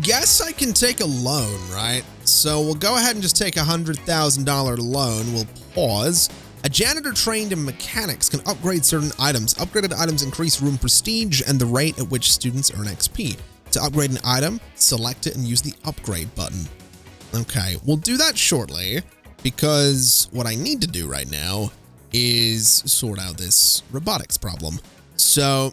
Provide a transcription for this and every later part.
guess I can take a loan, right? So we'll go ahead and just take a $100,000 loan. We'll pause. A janitor trained in mechanics can upgrade certain items. Upgraded items increase room prestige and the rate at which students earn XP. To upgrade an item, select it and use the upgrade button. Okay, we'll do that shortly because what I need to do right now is sort out this robotics problem. So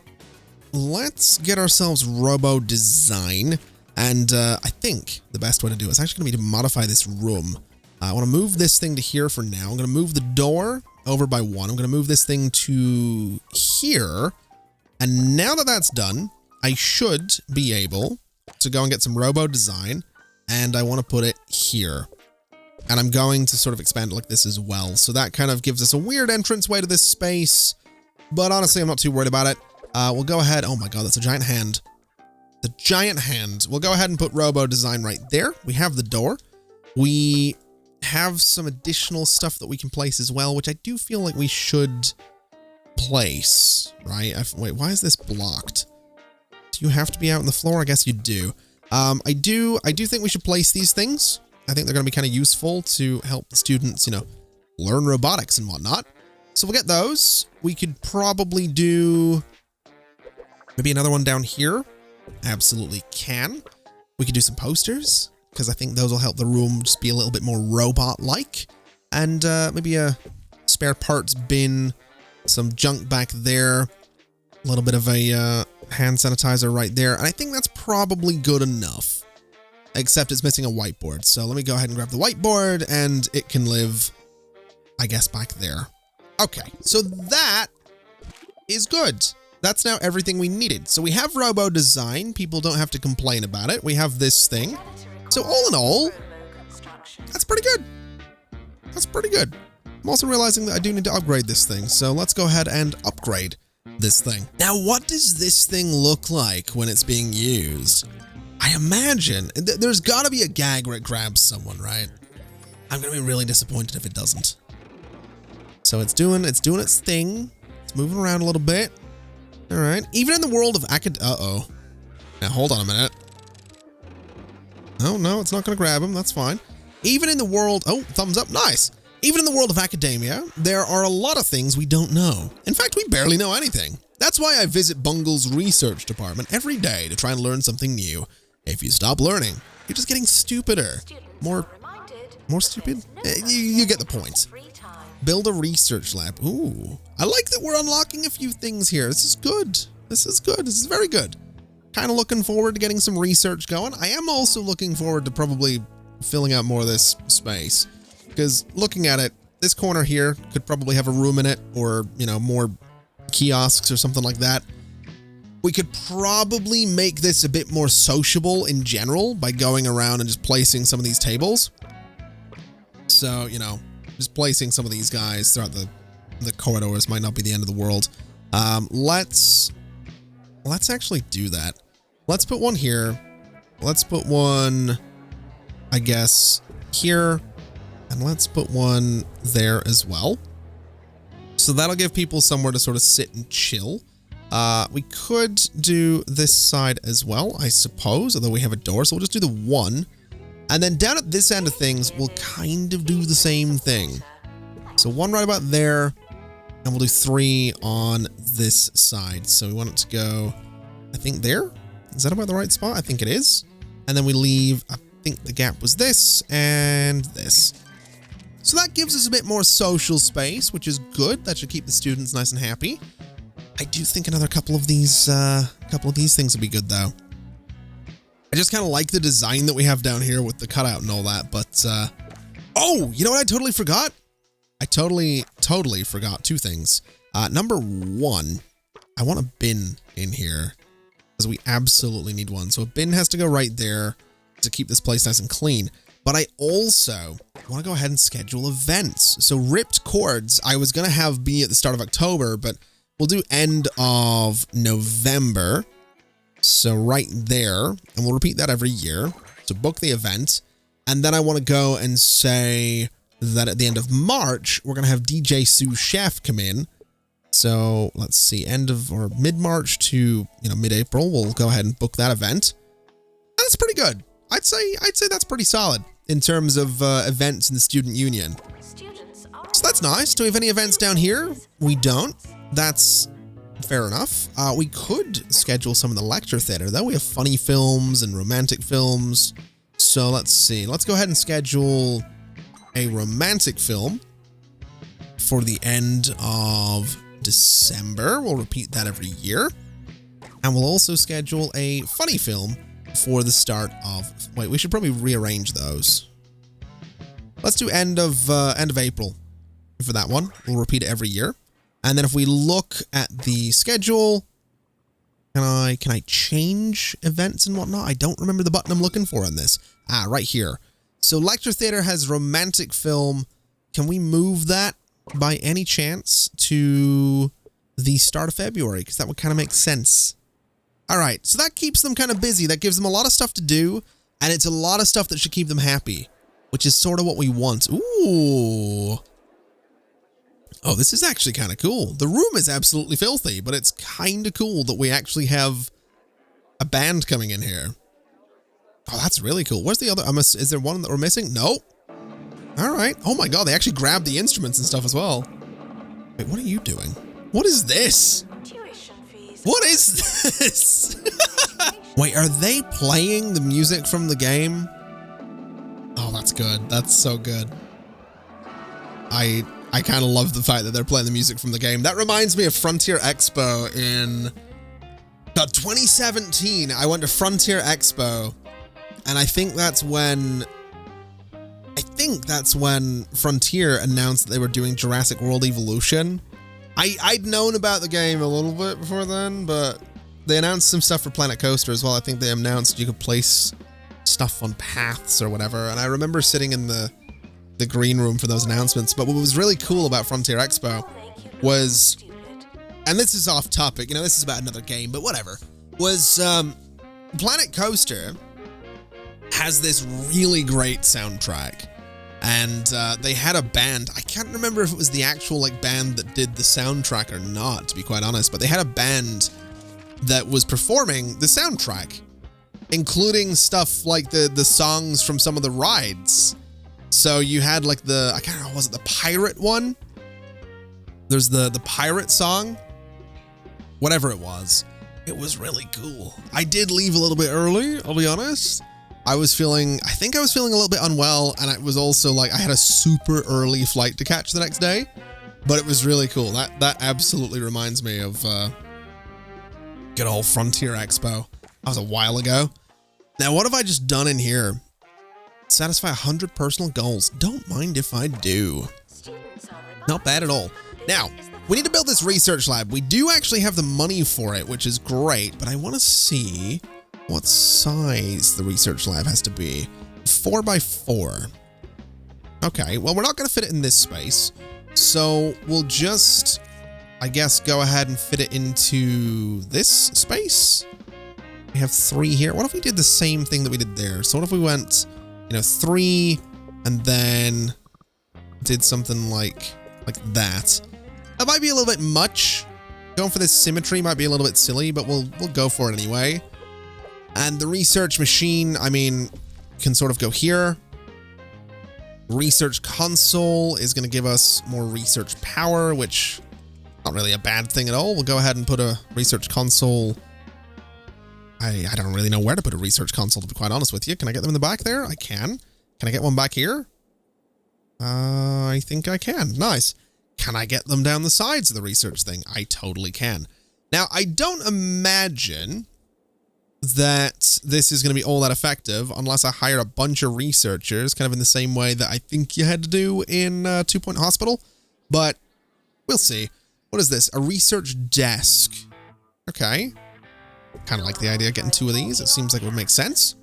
let's get ourselves Robo Design. And I think the best way to do it is actually going to be to modify this room. I want to move this thing to here for now. I'm going to move the door over by 1. I'm going to move this thing to here. And now that that's done, I should be able to go and get some Robo Design. And I want to put it here. And I'm going to sort of expand it like this as well. So that kind of gives us a weird entranceway to this space. But honestly, I'm not too worried about it. We'll go ahead. Oh my God, that's a giant hand. The giant hand. We'll go ahead and put Robo Design right there. We have the door. We have some additional stuff that we can place as well, which I do feel like we should place, right? Wait, why is this blocked? Do you have to be out on the floor? I guess you do. I do think we should place these things. I think they're going to be kind of useful to help the students, you know, learn robotics and whatnot. So we'll get those. We could probably do maybe another one down here. Absolutely can. We could do some posters because I think those will help the room just be a little bit more robot-like. And maybe a spare parts bin, some junk back there, a little bit of a hand sanitizer right there. And I think that's probably good enough, except it's missing a whiteboard. So let me go ahead and grab the whiteboard and it can live, I guess, back there. Okay, so that is good. That's now everything we needed. So we have Robo Design. People don't have to complain about it. We have this thing. So all in all, that's pretty good. That's pretty good. I'm also realizing that I do need to upgrade this thing. So let's go ahead and upgrade this thing. Now, what does this thing look like when it's being used? I imagine there's got to be a gag where it grabs someone, right? I'm going to be really disappointed if it doesn't. So it's doing its thing. It's moving around a little bit. All right. Even in the world of Uh-oh. Now, hold on a minute. Oh, no, it's not going to grab him. That's fine. Even in the world... Oh, thumbs up. Nice. Even in the world of academia, there are a lot of things we don't know. In fact, we barely know anything. That's why I visit Bungle's research department every day to try and learn something new. If you stop learning, you're just getting stupider. More stupid? You get the point. Build a research lab. Ooh, I like that we're unlocking a few things here. This is good. This is good. This is very good. Kind of looking forward to getting some research going. I am also looking forward to probably filling out more of this space. Because looking at it, this corner here could probably have a room in it or, you know, more kiosks or something like that. We could probably make this a bit more sociable in general by going around and just placing some of these tables. So, you know, just placing some of these guys throughout the corridors might not be the end of the world. Let's actually do that. Let's put one here. Let's put one, I guess, here. And let's put one there as well. So that'll give people somewhere to sort of sit and chill. We could do this side as well, I suppose, although we have a door. So we'll just do the one. And then down at this end of things, we'll kind of do the same thing. So one right about there, and we'll do 3 on this side. So we want it to go, I think there. Is that about the right spot? I think it is. And then we leave, I think the gap was this and this. So that gives us a bit more social space, which is good. That should keep the students nice and happy. I do think another couple of these things would be good though. I just kind of like the design that we have down here with the cutout and all that, but oh, you know what I totally forgot? I totally forgot 2 things. Number 1, I want a bin in here because we absolutely need one. So a bin has to go right there to keep this place nice and clean. But I also want to go ahead and schedule events. So ripped cords, I was going to have be at the start of October, but we'll do end of November. So right there, and we'll repeat that every year. So book the event. And then I want to go and say that at the end of March, we're going to have DJ Sue Chef come in. So let's see, end of or mid-March to, you know, mid-April, we'll go ahead and book that event. That's pretty good. I'd say that's pretty solid in terms of events in the student union. So that's nice. Do we have any events down here? We don't. That's fair enough. We could schedule some of the lecture theater, though. We have funny films and romantic films. So let's see. Let's go ahead and schedule a romantic film for the end of December. We'll repeat that every year. And we'll also schedule a funny film for the start of... Wait, we should probably rearrange those. Let's do end of April for that one. We'll repeat it every year. And then if we look at the schedule, can I change events and whatnot? I don't remember the button I'm looking for on this. Ah, right here. So lecture theater has romantic film. Can we move that by any chance to the start of February? Because that would kind of make sense. All right, so that keeps them kind of busy. That gives them a lot of stuff to do, and it's a lot of stuff that should keep them happy, which is sort of what we want. Ooh. Oh, this is actually kind of cool. The room is absolutely filthy, but it's kind of cool that we actually have a band coming in here. Oh, that's really cool. Where's the other? Is there one that we're missing? No. All right. Oh my God, they actually grabbed the instruments and stuff as well. Wait, what are you doing? What is this? What is this? Wait, are they playing the music from the game? Oh, that's good. That's so good. I kind of love the fact that they're playing the music from the game. That reminds me of Frontier Expo in 2017. I went to Frontier Expo, and I think that's when Frontier announced that they were doing Jurassic World Evolution. I'd known about the game a little bit before then, but they announced some stuff for Planet Coaster as well. I think they announced you could place stuff on paths or whatever. And I remember sitting in the green room for those announcements. But what was really cool about Frontier Expo was, and this is off topic, this is about another game, but whatever, was Planet Coaster has this really great soundtrack. And they had a band. I can't remember if it was the actual band that did the soundtrack or not, to be quite honest, but they had a band that was performing the soundtrack, including stuff like the songs from some of the rides. So you had I can't remember, was it the pirate one? There's the pirate song, whatever it was. It was really cool. I did leave a little bit early, I'll be honest. I think I was feeling a little bit unwell, and it was also I had a super early flight to catch the next day, but it was really cool. That absolutely reminds me of good old Frontier Expo. That was a while ago. Now, what have I just done in here? Satisfy 100 personal goals. Don't mind if I do. Not bad at all. Now, we need to build this research lab. We do actually have the money for it, which is great, but I want to see what size the research lab has to be. 4x4. Okay, well, we're not going to fit it in this space, so we'll just, I guess, go ahead and fit it into this space. We have 3 here. What if we did the same thing that we did there? So what if we went, 3 and then did something like that? That might be a little bit much. Going for this symmetry might be a little bit silly, but we'll go for it anyway. And the research machine, can sort of go here. Research console is going to give us more research power, which not really a bad thing at all. We'll go ahead and put a research console. I don't really know where to put a research console, to be quite honest with you. Can I get them in the back there? I can. Can I get one back here? I think I can. Nice. Can I get them down the sides of the research thing? I totally can. Now, I don't imagine that this is going to be all that effective unless I hire a bunch of researchers, kind of in the same way that I think you had to do in 2 Point Hospital, but we'll see. What is this? A research desk. Okay. Kind of like the idea of getting 2 of these. It seems like it would make sense.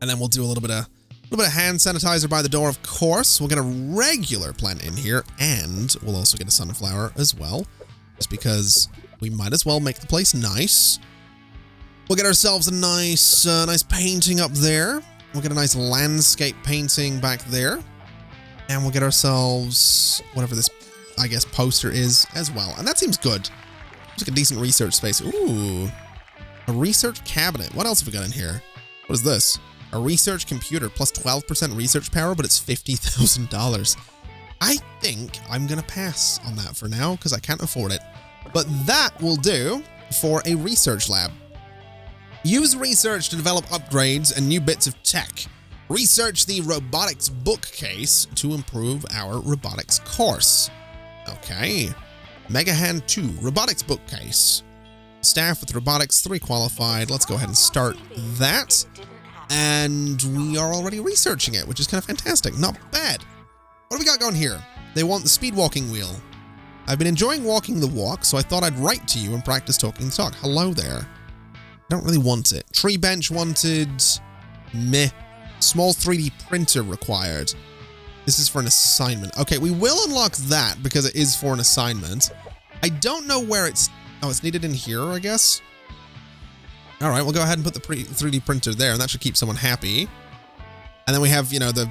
And then we'll do a little bit of hand sanitizer by the door, of course. We'll get a regular plant in here, and we'll also get a sunflower as well, just because we might as well make the place nice. We'll get ourselves a nice painting up there. We'll get a nice landscape painting back there. And we'll get ourselves whatever this, I guess, poster is as well. And that seems good. Looks like a decent research space. Ooh. A research cabinet. What else have we got in here? What is this? A research computer plus 12% research power, but it's $50,000. I think I'm going to pass on that for now because I can't afford it. But that will do for a research lab. Use research to develop upgrades and new bits of tech. Research the Robotics Bookcase to improve our robotics course. Okay. Mega Hand 2, Robotics Bookcase. Staff with robotics, 3 qualified. Let's go ahead and start that. And we are already researching it, which is kind of fantastic. Not bad. What do we got going here? They want the speed walking wheel. I've been enjoying walking the walk, so I thought I'd write to you and practice talking the talk. Hello there. I don't really want it. Tree bench wanted. Meh. Small 3D printer required. This is for an assignment. Okay, we will unlock that because it is for an assignment. I don't know where it's... Oh, it's needed in here, I guess. All right, we'll go ahead and put the 3D printer there, and that should keep someone happy. And then we have, you know, the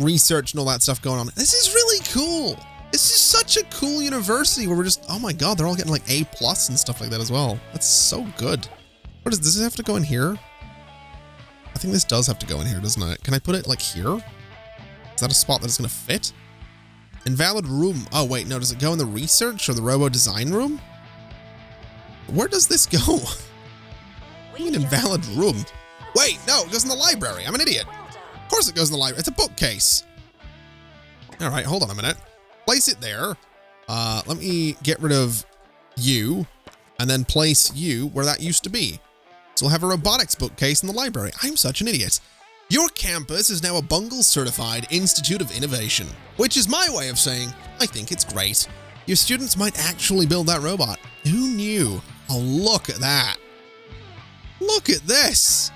research and all that stuff going on. This is really cool. This is such a cool university where we're just, oh my God, they're all getting like A+ and stuff like that as well. That's so good. What does this have to go in here? I think this does have to go in here, doesn't it? Can I put it like here? Is that a spot that it's going to fit? Invalid room. Oh, wait, no. Does it go in the research or the Robo Design room? Where does this go? I mean, invalid room. Wait, no, it goes in the library. I'm an idiot. Of course it goes in the library. It's a bookcase. All right, hold on a minute. Place it there. Let me get rid of you and then place you where that used to be. So we'll have a robotics bookcase in the library. I'm such an idiot. Your campus is now a Bungle certified Institute of Innovation, which is my way of saying, I think it's great. Your students might actually build that robot. Who knew? Oh, look at that. Look at this.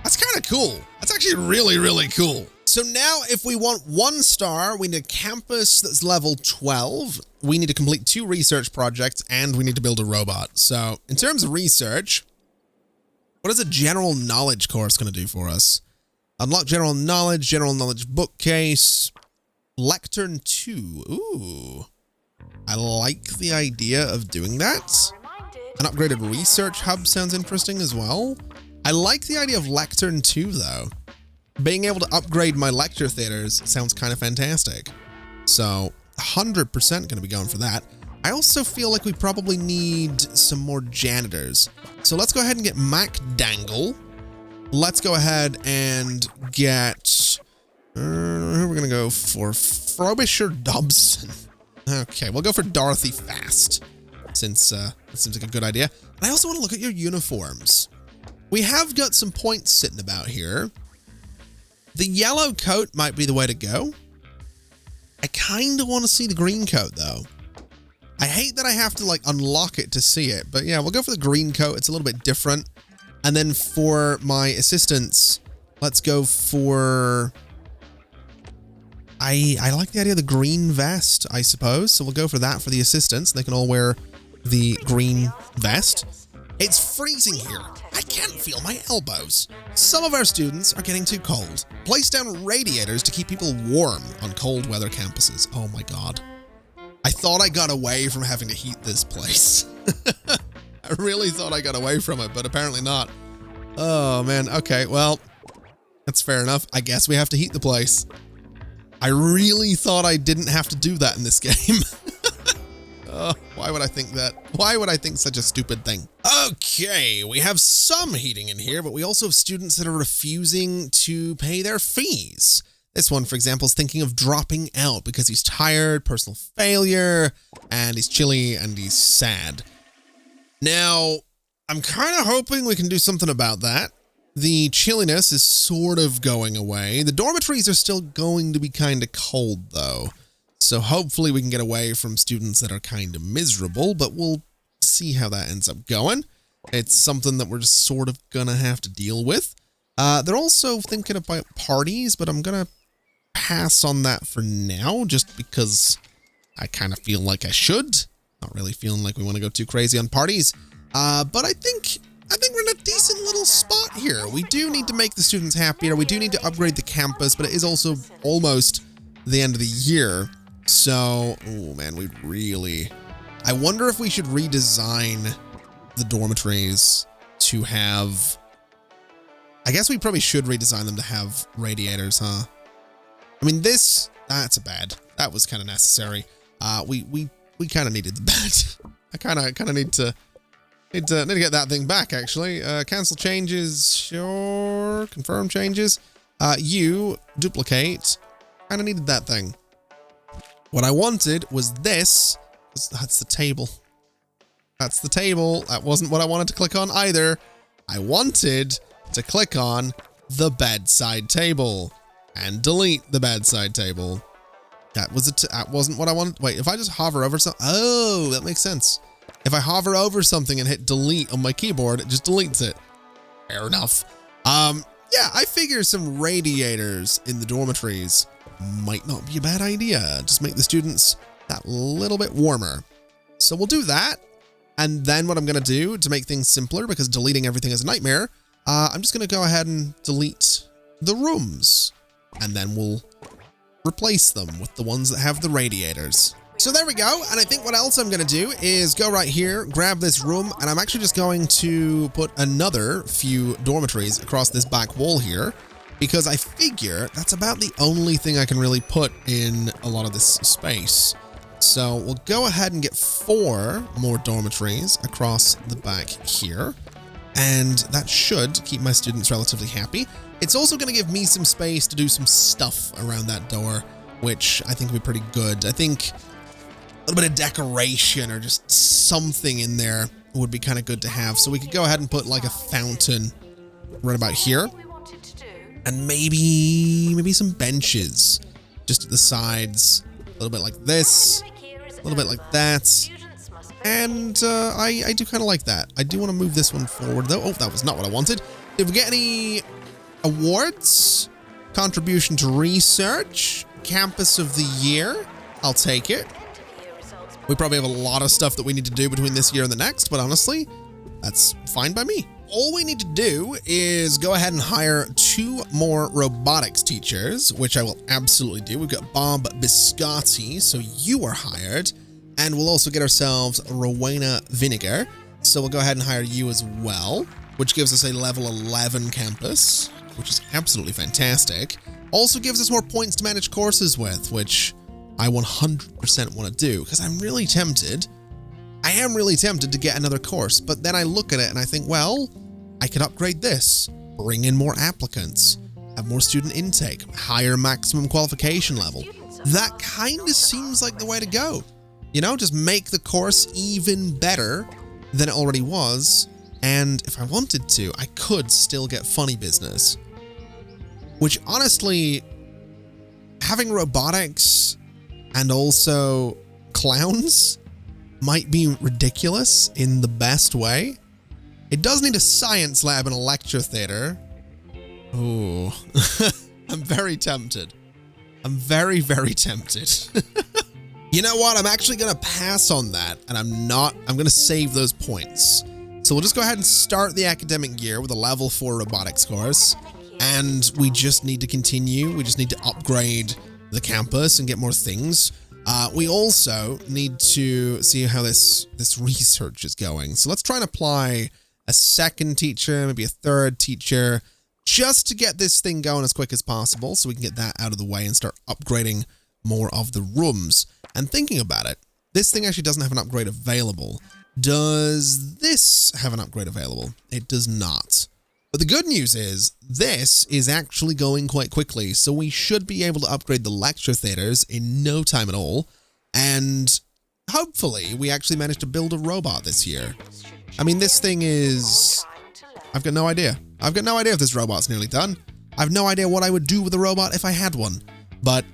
That's kind of cool. That's actually really, really cool. So now if we want 1 star, we need a campus that's level 12. We need to complete 2 research projects and we need to build a robot. So in terms of research, what is a general knowledge course going to do for us? Unlock general knowledge bookcase, lectern 2. Ooh, I like the idea of doing that. An upgraded research hub sounds interesting as well. I like the idea of lectern 2 though. Being able to upgrade my lecture theaters sounds kind of fantastic. So 100% going to be going for that. I also feel like we probably need some more janitors. So let's go ahead and get Mac Dangle. Let's go ahead and get... we're going to go for Frobisher Dobson. Okay, we'll go for Dorothy Fast, since that seems like a good idea. And I also want to look at your uniforms. We have got some points sitting about here. The yellow coat might be the way to go. I kind of want to see the green coat, though. I hate that I have to, like, unlock it to see it. But, yeah, we'll go for the green coat. It's a little bit different. And then for my assistants, let's go for... I like the idea of the green vest, I suppose. So we'll go for that for the assistants. They can all wear the green vest. It's freezing here. I can't feel my elbows. Some of our students are getting too cold. Place down radiators to keep people warm on cold weather campuses. Oh my God. I thought I got away from having to heat this place. I really thought I got away from it, but apparently not. Oh man, okay, well, that's fair enough. I guess we have to heat the place. I really thought I didn't have to do that in this game. Oh, why would I think that? Why would I think such a stupid thing? Okay, we have some heating in here, but we also have students that are refusing to pay their fees. This one, for example, is thinking of dropping out because he's tired, personal failure, and he's chilly and he's sad. Now, I'm kind of hoping we can do something about that. The chilliness is sort of going away. The dormitories are still going to be kind of cold, though. So hopefully we can get away from students that are kind of miserable, but we'll see how that ends up going. It's something that we're just sort of going to have to deal with. They're also thinking about parties, but I'm going to pass on that for now, just because I kind of feel like I should. Not really feeling like we want to go too crazy on parties. But I think we're in a decent little spot here. We do need to make the students happier. We do need to upgrade the campus, but it is also almost the end of the year. So, oh man, I wonder if we should redesign the dormitories to have I guess we probably should redesign them to have radiators, huh? I mean, that's bad. That was kind of necessary. We kind of needed the bed. I kind of need to get that thing back, actually. Cancel changes, sure. Confirm changes. You duplicate. Kind of needed that thing. What I wanted was this. That's the table. That's the table. That wasn't what I wanted to click on either. I wanted to click on the bedside table and delete the bedside table. That wasn't what I wanted. Wait, if I just hover over something, oh, that makes sense. If I hover over something and hit delete on my keyboard, it just deletes it. Fair enough. Yeah, I figure some radiators in the dormitories might not be a bad idea. Just make the students that little bit warmer. So we'll do that. And then what I'm going to do to make things simpler, because deleting everything is a nightmare, I'm just going to go ahead and delete the rooms. And then we'll replace them with the ones that have the radiators. So there we go. And I think what else I'm going to do is go right here, grab this room, and I'm actually just going to put another few dormitories across this back wall here, because I figure that's about the only thing I can really put in a lot of this space. So we'll go ahead and get 4 more dormitories across the back here. And that should keep my students relatively happy. It's also going to give me some space to do some stuff around that door, which I think will be pretty good. I think a little bit of decoration or just something in there would be kind of good to have. So we could go ahead and put like a fountain right about here. And maybe some benches just at the sides. A little bit like this, a little bit like that. And I do kind of like that. I do want to move this one forward, though. Oh, that was not what I wanted. Did we get any awards? Contribution to research? Campus of the year? I'll take it. We probably have a lot of stuff that we need to do between this year and the next, but honestly, that's fine by me. All we need to do is go ahead and hire 2 more robotics teachers, which I will absolutely do. We've got Bob Biscotti, so you are hired. And we'll also get ourselves Rowena Vinegar. So we'll go ahead and hire you as well, which gives us a level 11 campus, which is absolutely fantastic. Also gives us more points to manage courses with, which I 100% want to do, because I'm really tempted. I am really tempted to get another course, but then I look at it and I think, well, I could upgrade this, bring in more applicants, have more student intake, higher maximum qualification level. That kind of seems like the way to go. You know, just make the course even better than it already was. And if I wanted to, I could still get funny business. Which honestly, having robotics and also clowns might be ridiculous in the best way. It does need a science lab and a lecture theater. Ooh, I'm very tempted. I'm very, very tempted. You know what? I'm actually going to pass on that, and I'm going to save those points. So we'll just go ahead and start the academic year with a level 4 robotics course, and we just need to continue. We just need to upgrade the campus and get more things. We also need to see how this research is going. So let's try and apply a second teacher, maybe a third teacher, just to get this thing going as quick as possible so we can get that out of the way and start upgrading more of the rooms. And thinking about it, this thing actually doesn't have an upgrade available. Does this have an upgrade available? It does not. But the good news is this is actually going quite quickly, so we should be able to upgrade the lecture theaters in no time at all. And hopefully we actually manage to build a robot this year. I mean, this thing is... I've got no idea. I've got no idea if this robot's nearly done. I have no idea what I would do with a robot if I had one. But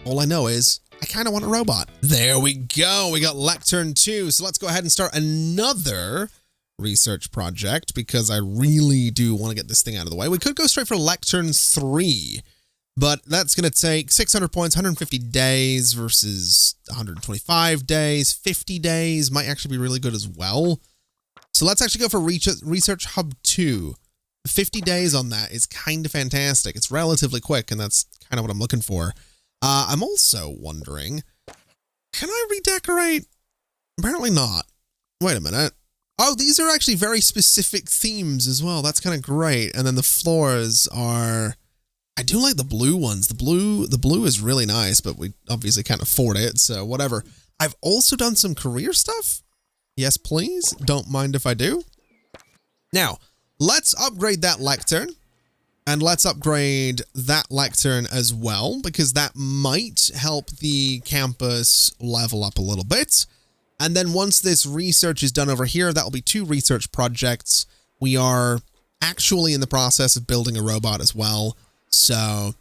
all I know is I kind of want a robot. There we go. We got Lectern 2. So let's go ahead and start another research project because I really do want to get this thing out of the way. We could go straight for Lectern 3, but that's going to take 600 points, 150 days versus 125 days. 50 days might actually be really good as well. So let's actually go for Research Hub 2. 50 days on that is kind of fantastic. It's relatively quick, and that's kind of what I'm looking for. I'm also wondering, can I redecorate? Apparently not. Wait a minute. Oh, these are actually very specific themes as well. That's kind of great. And then the floors are, I do like the blue ones. The blue is really nice, but we obviously can't afford it, so whatever. I've also done some career stuff. Yes, please. Don't mind if I do. Now, let's upgrade that lectern. And let's upgrade that lectern as well, because that might help the campus level up a little bit. And then once this research is done over here, that'll be 2 research projects. We are actually in the process of building a robot as well. So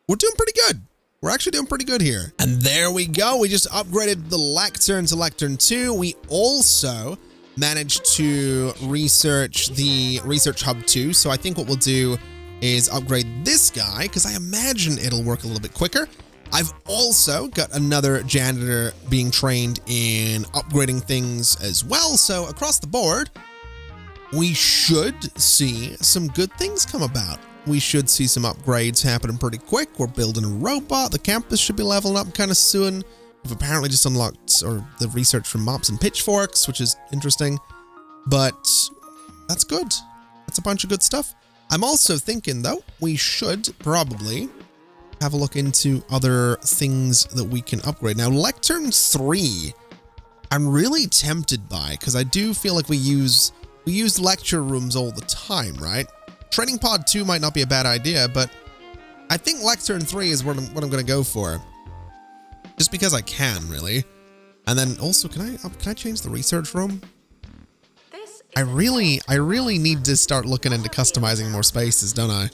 we're doing pretty good. We're actually doing pretty good here. And there we go. We just upgraded the lectern to lectern 2. We also managed to research the research hub 2. So I think what we'll do is upgrade this guy, because I imagine it'll work a little bit quicker. I've also got another janitor being trained in upgrading things as well. So across the board, we should see some good things come about. We should see some upgrades happening pretty quick. We're building a robot. The campus should be leveling up kind of soon. We've apparently just unlocked the research from mops and pitchforks, which is interesting. But that's good. That's a bunch of good stuff. I'm also thinking, though, we should probably have a look into other things that we can upgrade. Now, Lectern 3, I'm really tempted by, because I do feel like we use lecture rooms all the time, right? Training Pod 2 might not be a bad idea, but I think Lectern 3 is what I'm going to go for. Just because I can, really. And then also, can I change the research room? I really need to start looking into customizing more spaces, don't I?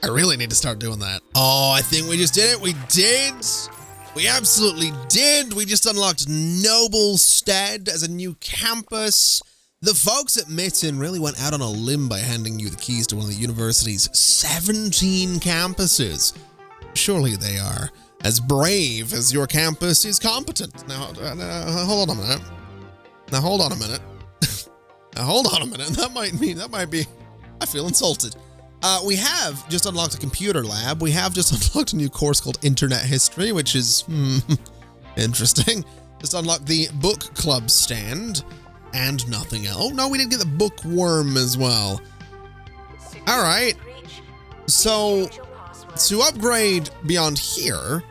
I really need to start doing that. Oh, I think we just did it. We did. We absolutely did. We just unlocked Noblestead as a new campus. The folks at Mitten really went out on a limb by handing you the keys to one of the university's 17 campuses. Surely they are as brave as your campus is competent. Now, hold on a minute. Now, hold on a minute. Now, hold on a minute. That might be, I feel insulted. We have just unlocked a computer lab. We have just unlocked a new course called Internet History, which is, interesting. Just unlocked the book club stand and nothing else. No, we didn't get the bookworm as well. All right. So, to upgrade beyond here,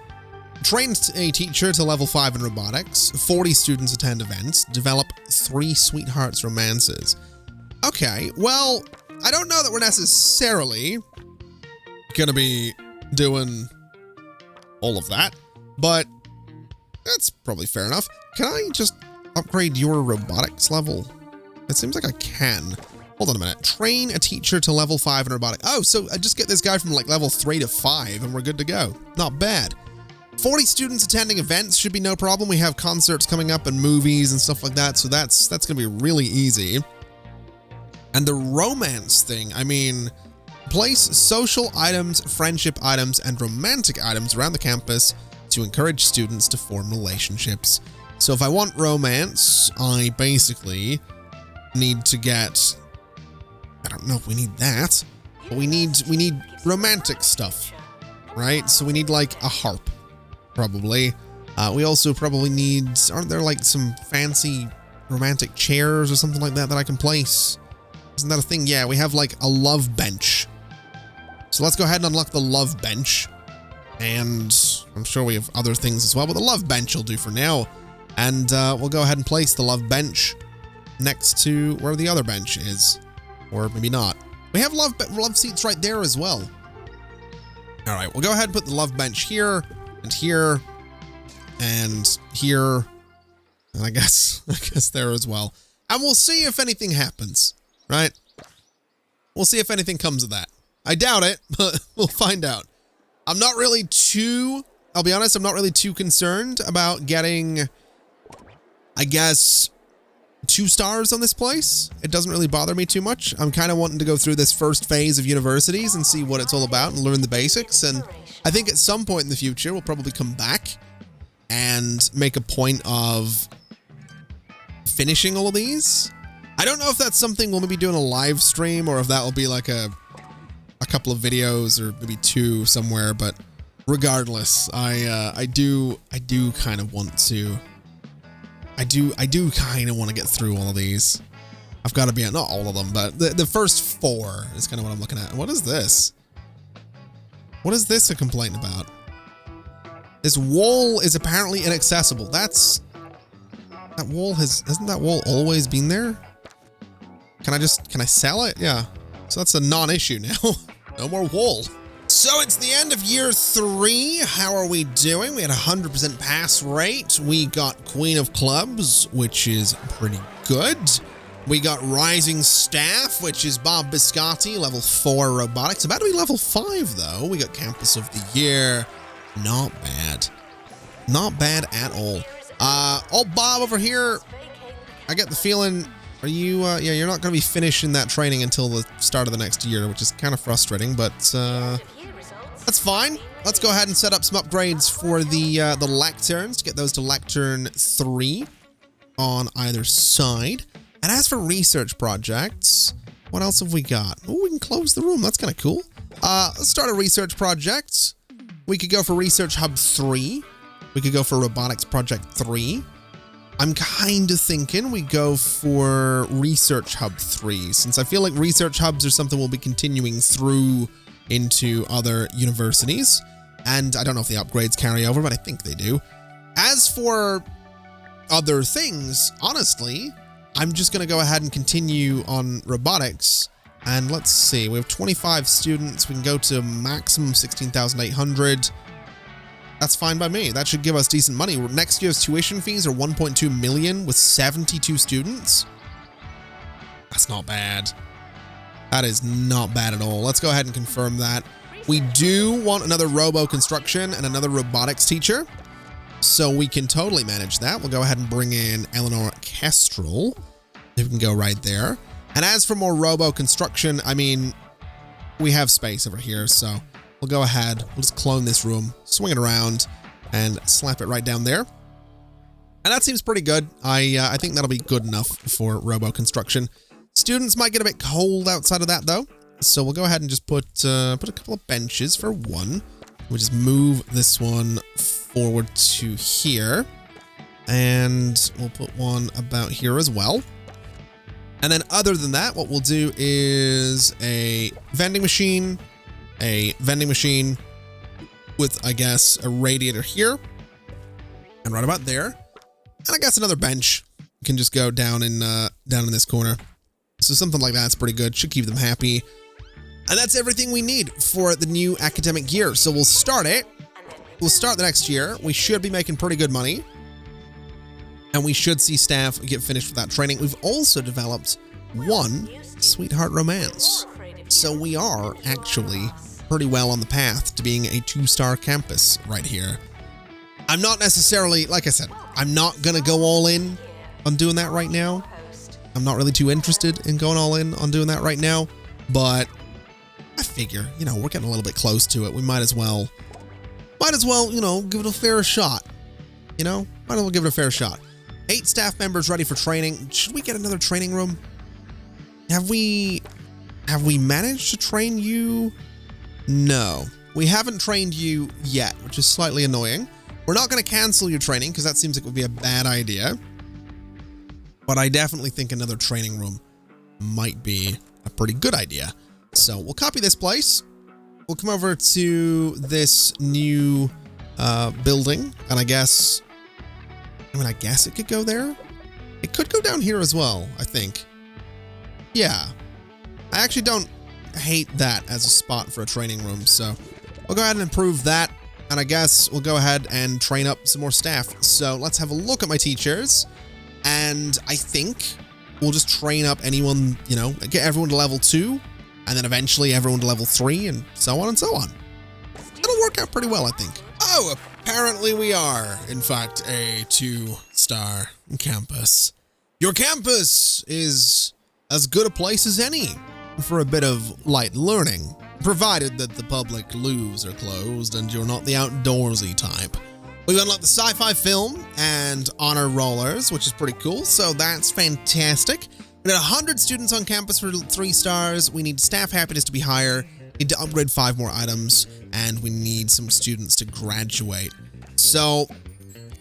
train a teacher to level 5 in robotics, 40 students attend events, develop 3 sweethearts romances. Okay, well, I don't know that we're necessarily gonna be doing all of that, but that's probably fair enough. Can I just upgrade your robotics level? It seems like I can. Hold on a minute. Train a teacher to level 5 in robotics. Oh, so I just get this guy from like level 3 to 5 and we're good to go. Not bad. 40 students attending events should be no problem. We have concerts coming up and movies and stuff like that, so that's gonna be really easy. And the romance thing, I mean, place social items, friendship items, and romantic items around the campus to encourage students to form relationships. So if I want romance, I basically need to get, I don't know if we need that, but we need romantic stuff, right? So we need like a harp, probably. We also probably need, aren't there like some fancy romantic chairs or something like that that I can place? Isn't that a thing? Yeah, we have like a love bench. So let's go ahead and unlock the love bench. And I'm sure we have other things as well, but the love bench will do for now. And we'll go ahead and place the love bench next to where the other bench is. Or maybe not. We have love seats right there as well. All right, we'll go ahead and put the love bench here and here and here. And I guess there as well. And we'll see if anything happens. Right? We'll see if anything comes of that. I doubt it, but we'll find out. I'm not really too, I'll be honest, I'm not really too concerned about getting, I guess, 2 stars on this place. It doesn't really bother me too much. I'm kind of wanting to go through this first phase of universities and see what it's all about and learn the basics. And I think at some point in the future, we'll probably come back and make a point of finishing all of these. I don't know if that's something we'll maybe do in a live stream or if that will be like a couple of videos or maybe 2 somewhere, but regardless, I do kind of want to, I do kind of want to get through all of these. I've got to be, not all of them, but the first 4 is kind of what I'm looking at. What is this? What is this a complaint about? This wall is apparently inaccessible. That wall hasn't that wall always been there? Can I sell it? Yeah. So that's a non-issue now. No more wall. So it's the end of year 3. How are we doing? We had a 100% pass rate. We got Queen of Clubs, which is pretty good. We got Rising Staff, which is Bob Biscotti, level 4 robotics. About to be level 5 though. We got Campus of the Year. Not bad. Not bad at all. Old Bob over here, I get the feeling, are you, yeah, you're not going to be finishing that training until the start of the next year, which is kind of frustrating, but, that's fine. Let's go ahead and set up some upgrades for the lecterns to get those to lectern 3 on either side. And as for research projects, what else have we got? Oh, we can close the room. That's kind of cool. Let's start a research project. We could go for Research Hub 3. We could go for Robotics Project 3. I'm kind of thinking we go for Research Hub 3, since I feel like research hubs are something we'll be continuing through into other universities. And I don't know if the upgrades carry over, but I think they do. As for other things, honestly, I'm just going to go ahead and continue on robotics. And let's see, we have 25 students. We can go to maximum 16,800. That's fine by me. That should give us decent money. Next year's tuition fees are 1.2 million with 72 students. That's not bad. That is not bad at all. Let's go ahead and confirm that. We do want another Robo Construction and another robotics teacher, so we can totally manage that. We'll go ahead and bring in Eleanor Kestrel. We can go right there. And as for more Robo Construction, I mean, we have space over here, so we'll go ahead. We'll just clone this room, swing it around, and slap it right down there. And that seems pretty good. I think that'll be good enough for Robo Construction. Students might get a bit cold outside of that, though. So we'll go ahead and just put a couple of benches for one. We'll just move this one forward to here. And we'll put one about here as well. And then other than that, what we'll do is a vending machine with, I guess, a radiator here. And right about there. And I guess another bench can just go down in this corner. So something like that's pretty good. Should keep them happy. And that's everything we need for the new academic year. So we'll start it. We'll start the next year. We should be making pretty good money. And we should see staff get finished with that training. We've also developed one sweetheart romance. So we are actually pretty well on the path to being a 2-star campus right here. I'm not necessarily, like I said, I'm not going to go all in on doing that right now. I'm not really too interested in going all in on doing that right now. But I figure, you know, we're getting a little bit close to it. We might as well, you know, give it a fair shot. You know, might as well give it a fair shot. 8 staff members ready for training. Should we get another training room? Have we managed to train you? No, we haven't trained you yet, which is slightly annoying. We're not going to cancel your training because that seems like it would be a bad idea. But I definitely think another training room might be a pretty good idea. So we'll copy this place. We'll come over to this new building, and I guess it could go there. It could go down here as well, I think. Yeah. I actually don't hate that as a spot for a training room, so we'll go ahead and improve that, and I guess we'll go ahead and train up some more staff. So let's have a look at my teachers, and I think we'll just train up anyone, you know, get everyone to level 2, and then eventually everyone to level 3, and so on and so on. It'll work out pretty well, I think. Oh, apparently we are, in fact, a 2-star campus. Your campus is as good a place as any for a bit of light learning, provided that the public loos are closed and you're not the outdoorsy type. We've unlocked the sci-fi film and honor rollers, which is pretty cool, so that's fantastic. We got 100 students on campus for 3 stars. We need staff happiness to be higher. Need to upgrade 5 more items, and we need some students to graduate. So,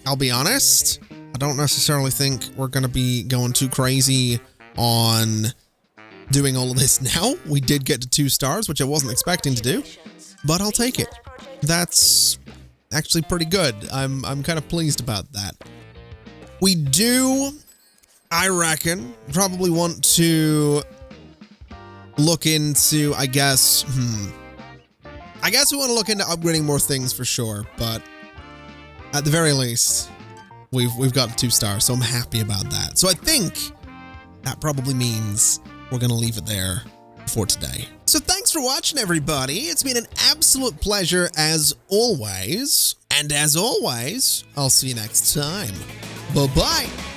I'll be honest, I don't necessarily think we're going to be going too crazy on doing all of this now. We did get to 2 stars, which I wasn't expecting to do, but I'll take it. That's actually pretty good. I'm kind of pleased about that. We do, I reckon, probably want to look into, I guess we want to look into upgrading more things for sure, but at the very least, we've got 2 stars, so I'm happy about that. So I think that probably means we're going to leave it there for today. So thanks for watching, everybody. It's been an absolute pleasure as always. And as always, I'll see you next time. Bye-bye.